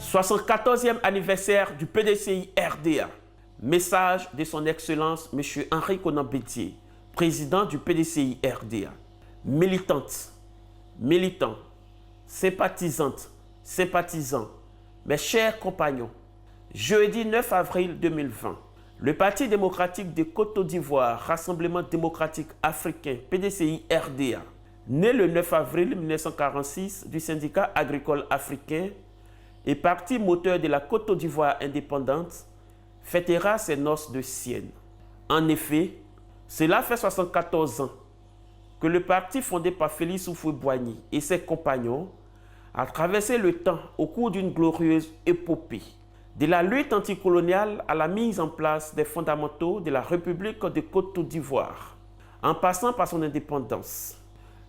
74e anniversaire du PDCI RDA. Message de son Excellence M. Henri Konan Bédié, président du PDCI RDA. Militantes, militants, sympathisantes, sympathisants, mes chers compagnons, jeudi 9 avril 2020, le Parti démocratique de Côte d'Ivoire, Rassemblement démocratique africain, PDCI RDA, né le 9 avril 1946 du syndicat agricole africain et parti moteur de la Côte d'Ivoire indépendante, fêtera ses noces de sienne. En effet, cela fait 74 ans que le parti fondé par Félix Houphouët-Boigny et ses compagnons a traversé le temps au cours d'une glorieuse épopée, de la lutte anticoloniale à la mise en place des fondamentaux de la République de Côte d'Ivoire, en passant par son indépendance.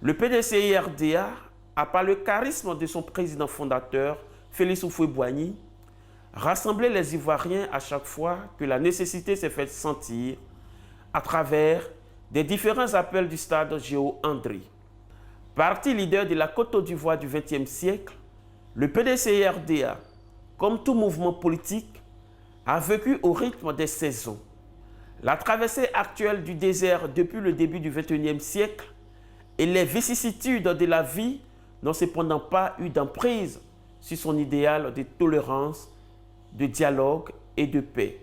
Le PDCI-RDA a, par le charisme de son président fondateur, Félix Houphouët-Boigny, rassemblé les Ivoiriens à chaque fois que la nécessité s'est faite sentir à travers des différents appels du stade Géo-André. Parti leader de la Côte d'Ivoire du XXe siècle, le PDCI-RDA, comme tout mouvement politique, a vécu au rythme des saisons. La traversée actuelle du désert depuis le début du XXIe siècle et les vicissitudes de la vie n'ont cependant pas eu d'emprise sur son idéal de tolérance, de dialogue et de paix.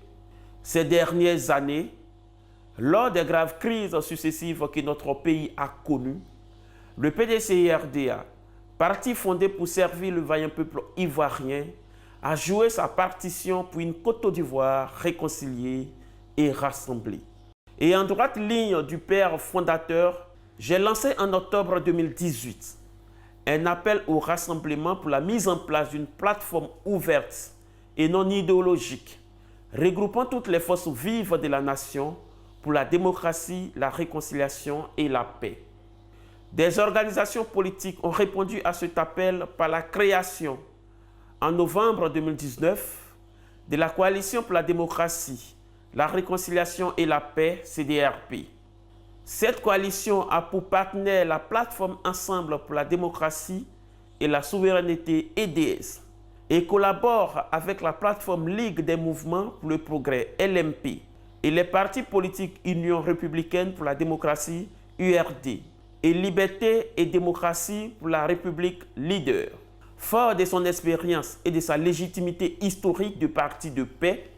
Ces dernières années, lors des graves crises successives que notre pays a connues, le PDCI-RDA, parti fondé pour servir le vaillant peuple ivoirien, a joué sa partition pour une Côte d'Ivoire réconciliée et rassemblée. Et en droite ligne du père fondateur, j'ai lancé en octobre 2018 un appel au rassemblement pour la mise en place d'une plateforme ouverte et non idéologique, regroupant toutes les forces vives de la nation pour la démocratie, la réconciliation et la paix. Des organisations politiques ont répondu à cet appel par la création, en novembre 2019, de la Coalition pour la démocratie, la réconciliation et la paix, CDRP. Cette coalition a pour partenaire la plateforme Ensemble pour la démocratie et la souveraineté EDS et collabore avec la plateforme Ligue des mouvements pour le progrès LMP et les partis politiques Union républicaine pour la démocratie URD et Liberté et démocratie pour la République Leader. Fort de son expérience et de sa légitimité historique de parti de paix,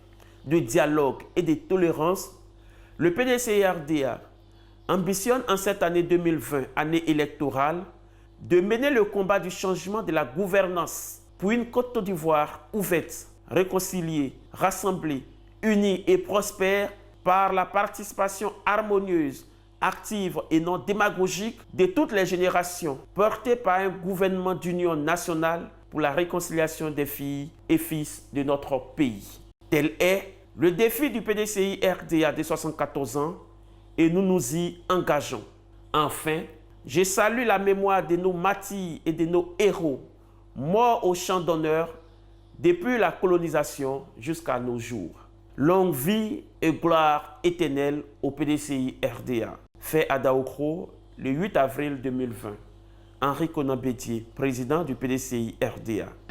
de dialogue et de tolérance, le PDCI-RDA ambitionne en cette année 2020, année électorale, de mener le combat du changement de la gouvernance pour une Côte d'Ivoire ouverte, réconciliée, rassemblée, unie et prospère par la participation harmonieuse, active et non démagogique de toutes les générations, portée par un gouvernement d'union nationale pour la réconciliation des filles et fils de notre pays. Tel est le défi du PDCI-RDA de 74 ans et nous nous y engageons. Enfin, je salue la mémoire de nos martyrs et de nos héros morts au champ d'honneur depuis la colonisation jusqu'à nos jours. Longue vie et gloire éternelle au PDCI-RDA. Fait à Daoukro, le 8 avril 2020. Henri Konan Bédié, président du PDCI-RDA.